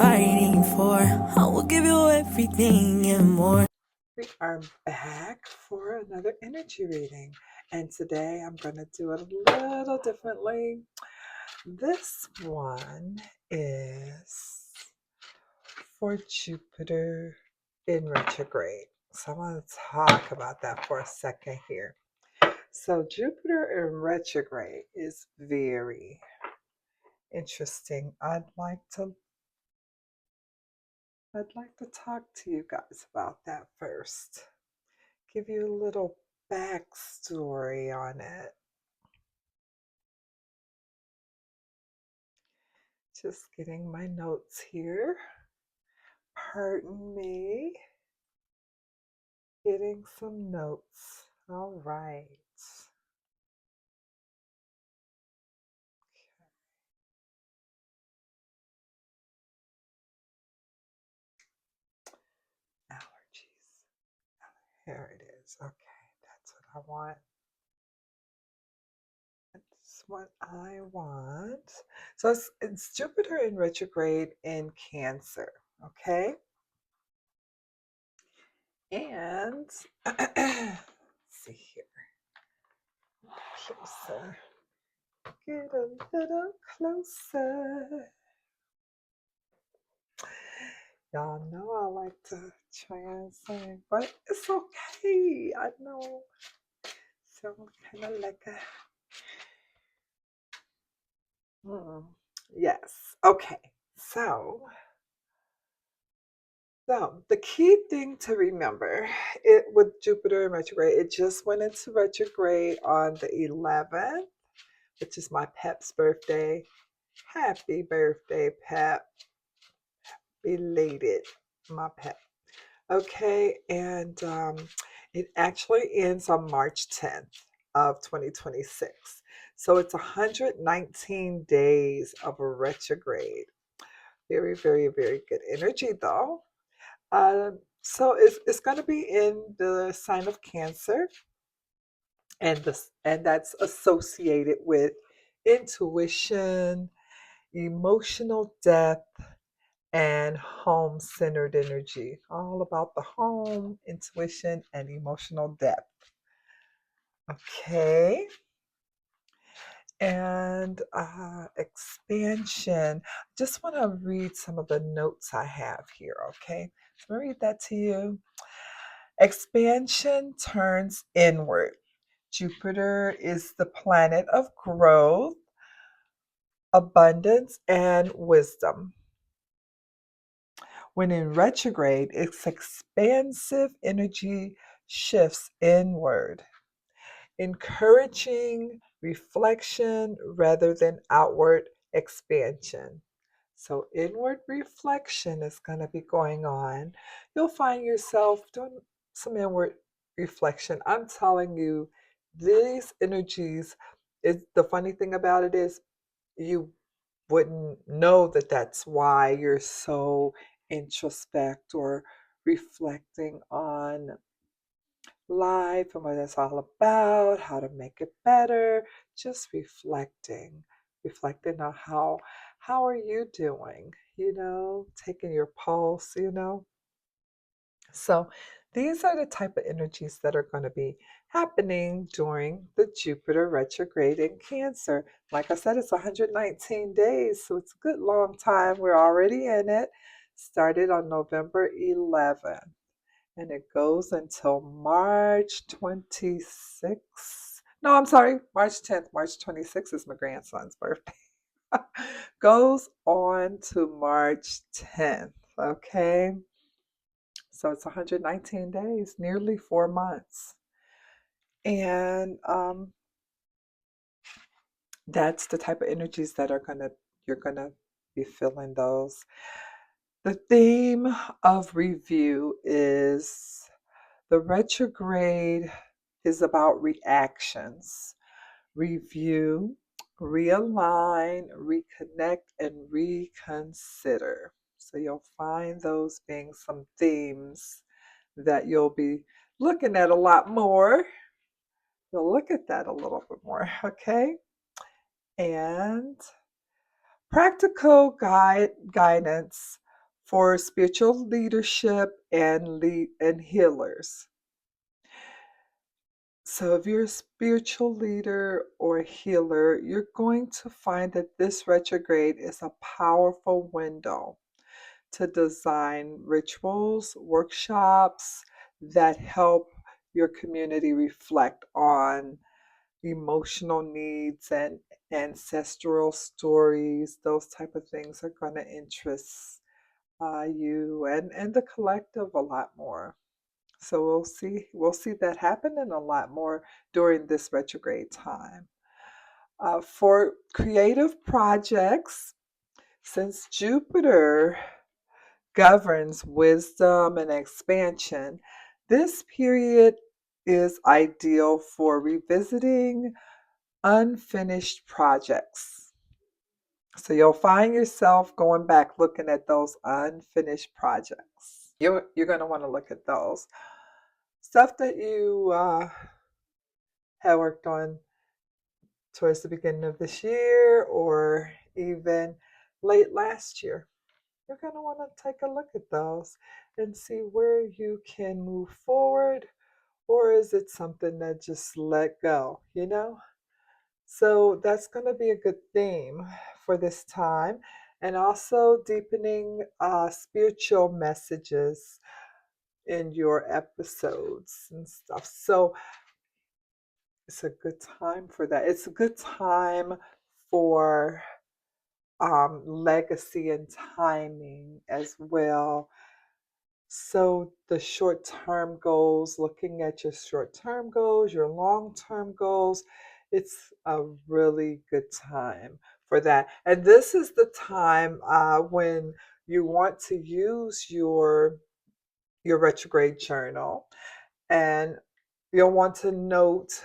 fighting for. I will give you everything and more. We are back for another energy reading, and today I'm going to do it a little differently. This one is for Jupiter in retrograde. So I want to talk about that for a second here. So Jupiter in retrograde is very interesting. I'd like to talk to you guys about that first. Give you a little backstory on it. Just getting my notes here. Pardon me. Getting some notes. All right. Allergies. Here it is. Okay, that's what I want. That's what I want. So it's Jupiter in retrograde in Cancer. Okay. And let's see here. Closer. Get a little closer. Y'all know I like to try and sing, but it's okay. I know. So kind of like a. Yes. Okay. So, the key thing to remember it with Jupiter in retrograde, it just went into retrograde on the 11th, which is my Pep's birthday. Happy birthday, Pep. Belated, my Pep. Okay, and it actually ends on March 10th of 2026. So it's 119 days of a retrograde. Very, very, very good energy though. So it's going to be in the sign of Cancer, and that's associated with intuition, emotional depth, and home centered energy. All about the home, intuition, and emotional depth. Okay. And expansion. Just want to read some of the notes I have here. Okay. So I'm going to read that to you. Expansion turns inward. Jupiter is the planet of growth, abundance, and wisdom. When in retrograde, its expansive energy shifts inward, encouraging reflection rather than outward expansion. So, inward reflection is going to be going on. You'll find yourself doing some inward reflection. I'm telling you, these energies, the funny thing about it is, you wouldn't know that that's why you're so introspect or reflecting on life and what it's all about, how to make it better, just reflecting on how are you doing, taking your pulse. So these are the type of energies that are going to be happening during the Jupiter retrograde in Cancer. Like I said, it's 119 days, so it's a good long time. We're already in it. Started on November 11th, and it goes until March 26th. No, I'm sorry, March 10th. March 26th is my grandson's birthday. Goes on to March 10th, okay? So it's 119 days, nearly 4 months. And that's the type of energies that you're gonna be feeling those. The theme of review is the retrograde is about reactions. Review, realign, reconnect, and reconsider. So you'll find those being some themes that you'll be looking at a lot more. You'll look at that a little bit more, okay? And practical guidance for spiritual leadership and healers. So if you're a spiritual leader or a healer, you're going to find that this retrograde is a powerful window to design rituals, workshops that help your community reflect on emotional needs and ancestral stories. Those type of things are going to interest you and the collective a lot more. So we'll see that happening a lot more during this retrograde time. For creative projects, since Jupiter governs wisdom and expansion, this period is ideal for revisiting unfinished projects. So you'll find yourself going back looking at those unfinished projects. You're going to want to look at those. Stuff that you had worked on towards the beginning of this year or even late last year. You're going to want to take a look at those and see where you can move forward, or is it something that just let go? So that's going to be a good theme for this time. And also deepening spiritual messages in your episodes and stuff. So it's a good time for that. It's a good time for legacy and timing as well. So the short-term goals, looking at your short-term goals, your long-term goals, it's a really good time for that. And this is the time when you want to use your retrograde journal, and you'll want to note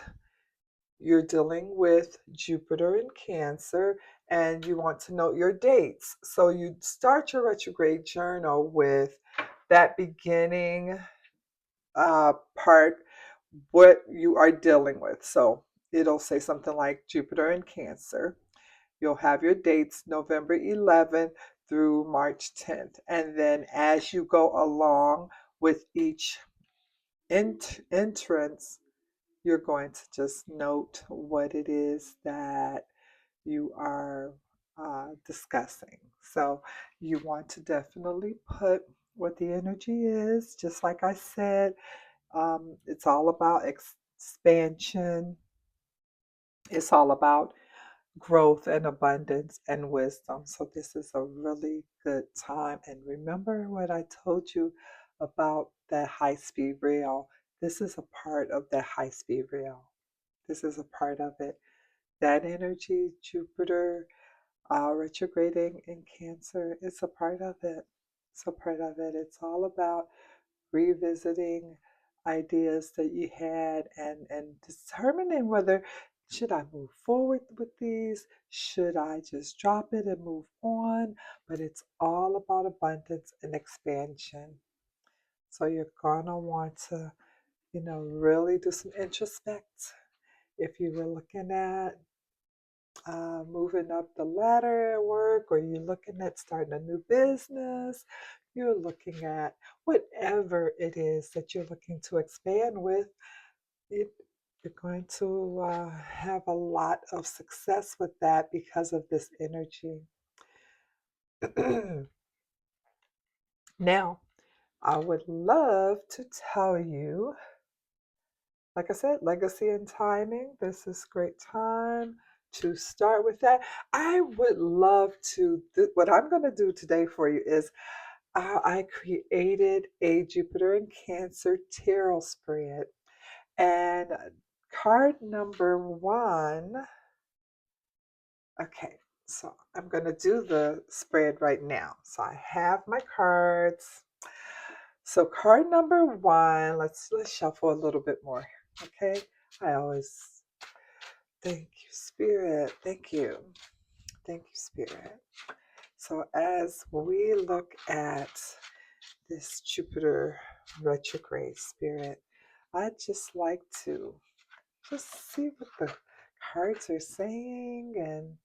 you're dealing with Jupiter in Cancer, and you want to note your dates. So you start your retrograde journal with that beginning part, what you are dealing with. So it'll say something like Jupiter in Cancer. You'll have your dates November 11th through March 10th. And then as you go along with each entrance, you're going to just note what it is that you are discussing. So you want to definitely put what the energy is, just like I said. It's all about expansion. It's all about growth and abundance and wisdom. So this is a really good time. And remember what I told you about that high-speed rail. This is a part of that high-speed rail. This is a part of it. That energy, Jupiter retrograding in Cancer, it's a part of it. It's a part of it. It's all about revisiting ideas that you had and determining whether should I move forward with these? Should I just drop it and move on? But it's all about abundance and expansion. So you're gonna want to, really do some introspect. If you were looking at moving up the ladder at work, or you're looking at starting a new business, you're looking at whatever it is that you're looking to expand with, it, you're going to have a lot of success with that because of this energy. Now, I would love to tell you, like I said, legacy and timing. This is great time to start with that. I would love to, what I'm going to do today for you is I created a Jupiter in Cancer tarot spread. And card number one, okay, so I'm going to do the spread right now. So I have my cards. So card number one, let's shuffle a little bit more, okay? I always thank you, Spirit. Thank you. Thank you, Spirit. So as we look at this Jupiter retrograde, Spirit, I'd just like to just see what the cards are saying, and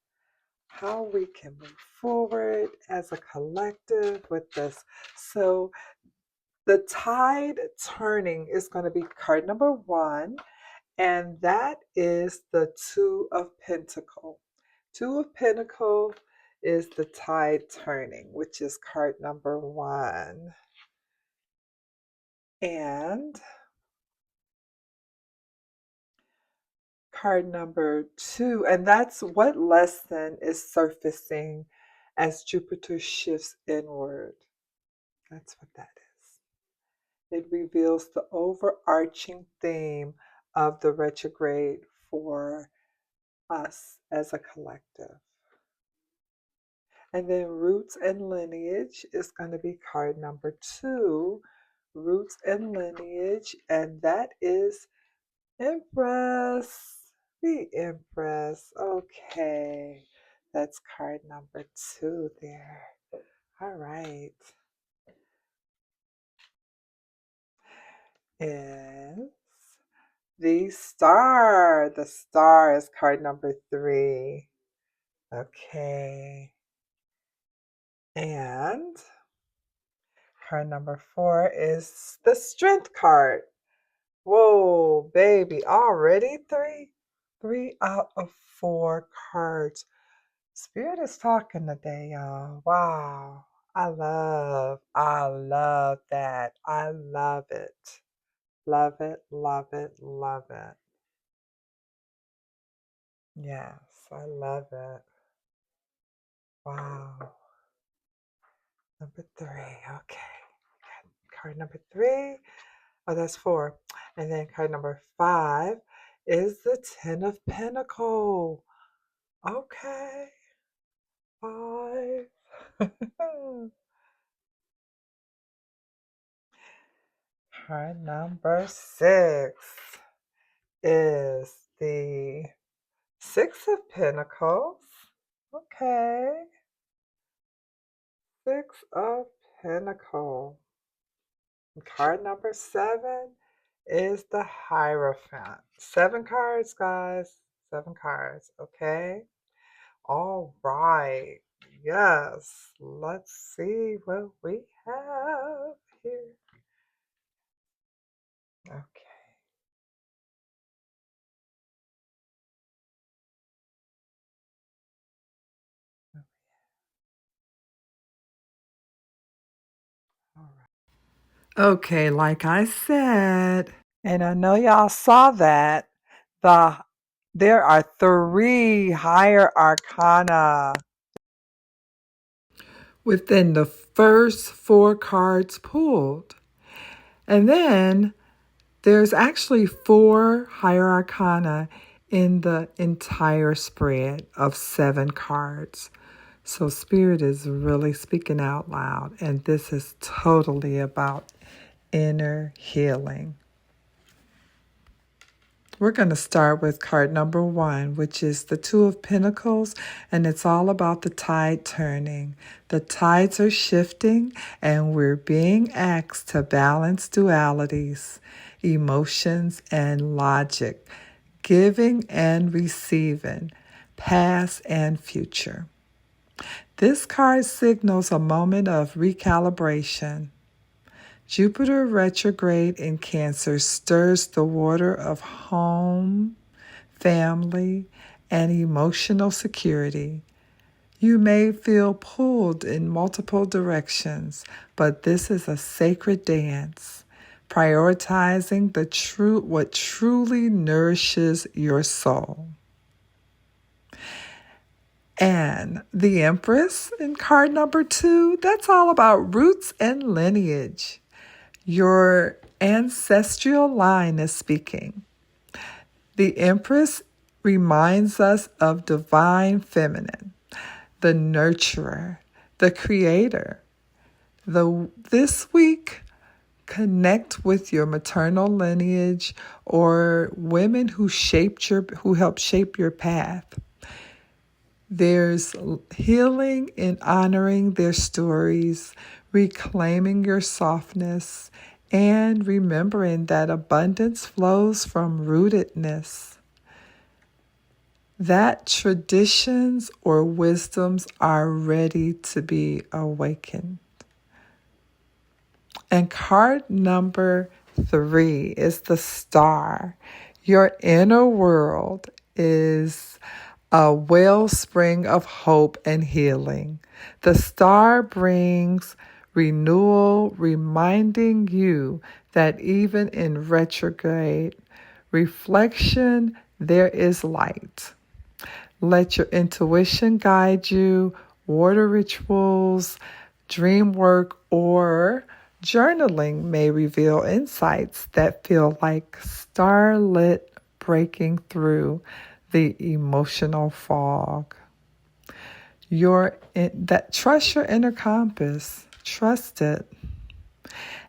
how we can move forward as a collective with this. So the tide turning is going to be card number 1, and that is the Two of Pentacles. Two of Pentacles is the tide turning, which is card number 1. And card number 2, and that's what lesson is surfacing as Jupiter shifts inward. That's what that is. It reveals the overarching theme of the retrograde for us as a collective. And then roots and lineage is going to be card number 2, roots and lineage, and that is Empress. The Empress. Okay. That's card number 2 there. All right. Is the Star. The Star is card number 3. Okay. And card number 4 is the Strength card. Whoa, baby. Already 3? 3 out of 4 cards. Spirit is talking today, y'all. Wow. I love that. I love it. Love it, love it, love it. Yes, I love it. Wow. Number 3. Okay. Card number 3. Oh, that's 4. And then card number 5 is the Ten of Pentacles. Okay. 5. Card number 6 is the Six of Pentacles. Okay. 6 of Pentacles. Card number 7 is the Hierophant. 7 cards, guys. 7 cards. Okay. All right. Yes. Let's see what we have here. Okay. All right. Okay, like I said, and I know y'all saw that, there are 3 higher arcana within the first 4 cards pulled. And then there's actually 4 higher arcana in the entire spread of 7 cards. So Spirit is really speaking out loud, and this is totally about inner healing. We're going to start with card number 1, which is the Two of Pentacles, and it's all about the tide turning. The tides are shifting, and we're being asked to balance dualities, emotions, and logic, giving and receiving, past and future. This card signals a moment of recalibration. Jupiter retrograde in Cancer stirs the water of home, family, and emotional security. You may feel pulled in multiple directions, but this is a sacred dance, prioritizing what truly nourishes your soul. And the Empress in card number 2, that's all about roots and lineage. Your ancestral line is speaking. The Empress reminds us of divine feminine, the nurturer, the creator. This week, connect with your maternal lineage or women who helped shape your path. There's healing in honoring their stories, reclaiming your softness, and remembering that abundance flows from rootedness. that traditions or wisdoms are ready to be awakened. And card number 3 is the star. Your inner world is a wellspring of hope and healing. The star brings renewal, reminding you that even in retrograde reflection, there is light. Let your intuition guide you. Water rituals, dream work, or journaling may reveal insights that feel like starlit breaking through the emotional fog. Trust your inner compass. Trust it.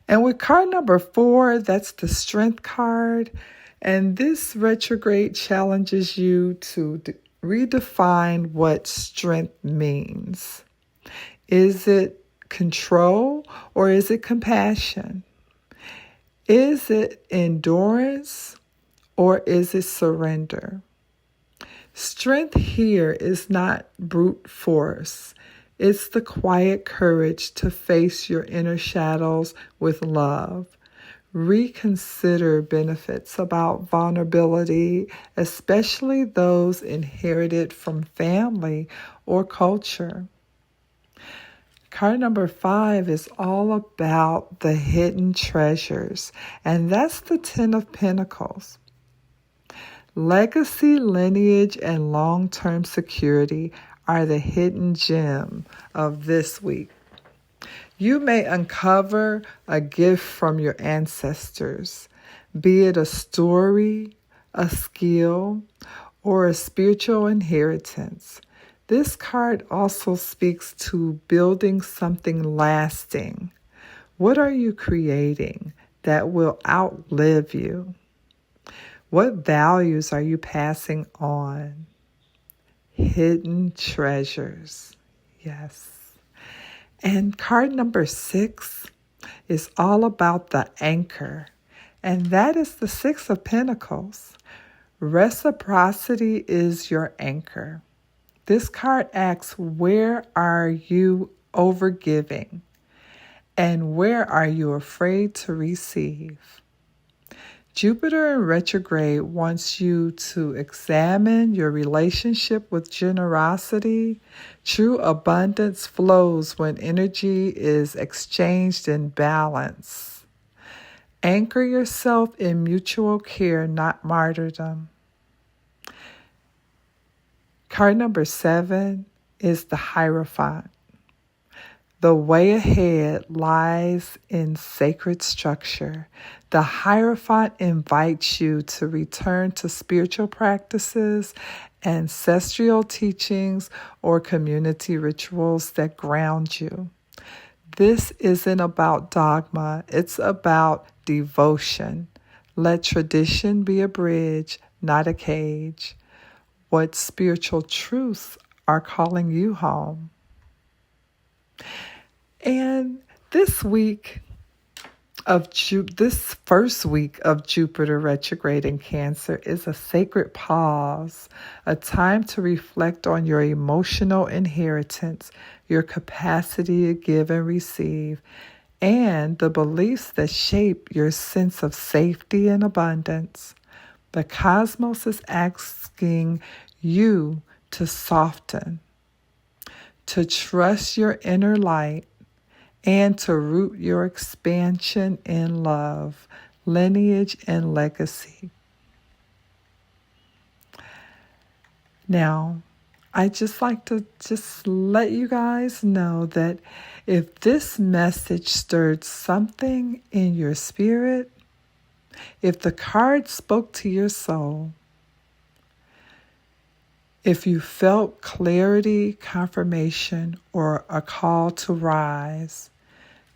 And with card number 4, that's the strength card. And this retrograde challenges you to redefine what strength means. Is it control or is it compassion? Is it endurance or is it surrender? Strength here is not brute force. It's the quiet courage to face your inner shadows with love. Reconsider benefits about vulnerability, especially those inherited from family or culture. Card number 5 is all about the hidden treasures, and that's the 10 of Pentacles. Legacy, lineage, and long-term security are the hidden gem of this week. You may uncover a gift from your ancestors, be it a story, a skill, or a spiritual inheritance. This card also speaks to building something lasting. What are you creating that will outlive you? What values are you passing on? Hidden treasures. Yes. And card number 6 is all about the anchor. And that is the 6 of Pentacles. Reciprocity is your anchor. This card asks, where are you overgiving? And where are you afraid to receive? Jupiter in retrograde wants you to examine your relationship with generosity. True abundance flows when energy is exchanged in balance. Anchor yourself in mutual care, not martyrdom. Card number 7 is the Hierophant. The way ahead lies in sacred structure. The Hierophant invites you to return to spiritual practices, ancestral teachings, or community rituals that ground you. This isn't about dogma, it's about devotion. Let tradition be a bridge, not a cage. What spiritual truths are calling you home? And this first week of Jupiter retrograde in Cancer is a sacred pause, a time to reflect on your emotional inheritance, your capacity to give and receive, and the beliefs that shape your sense of safety and abundance. The cosmos is asking you to soften, to trust your inner light, and to root your expansion in love, lineage, and legacy. Now, I just like to let you guys know that if this message stirred something in your spirit, if the card spoke to your soul, if you felt clarity, confirmation, or a call to rise,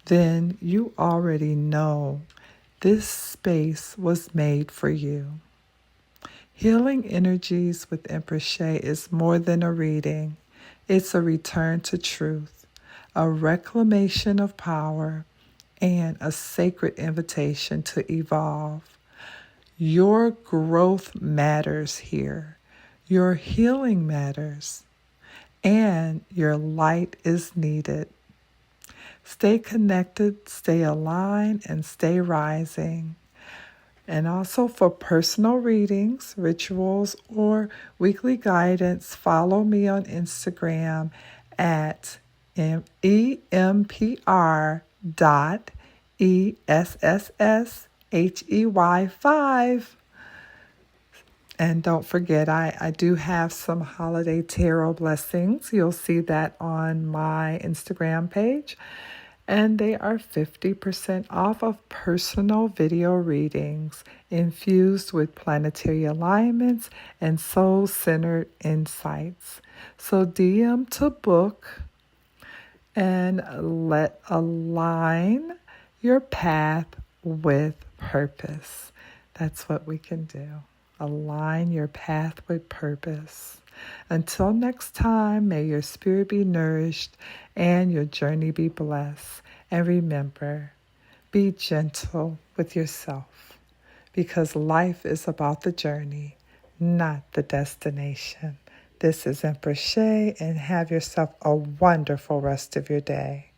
then you already know this space was made for you. Healing Energies with Empress Shay is more than a reading. It's a return to truth, a reclamation of power, and a sacred invitation to evolve. Your growth matters here. Your healing matters, and your light is needed. Stay connected, stay aligned, and stay rising. And also for personal readings, rituals, or weekly guidance, follow me on Instagram at empr.essshey5. And don't forget, I do have some holiday tarot blessings. You'll see that on my Instagram page. And they are 50% off of personal video readings infused with planetary alignments and soul-centered insights. So DM to book and let align your path with purpose. That's what we can do. Align your path with purpose. Until next time, may your spirit be nourished and your journey be blessed. And remember, be gentle with yourself, because life is about the journey, not the destination. This is Empress Shay, and have yourself a wonderful rest of your day.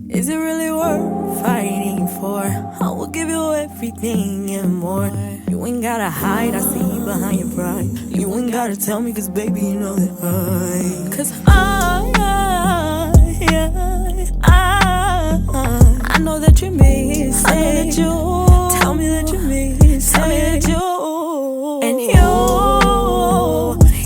Is it really worth fighting for? I will give you everything and more. You ain't gotta hide, I see you behind your pride. You ain't gotta tell me, cause baby, you know that I know that you miss it. I know that you tell me that you miss it. Tell me that you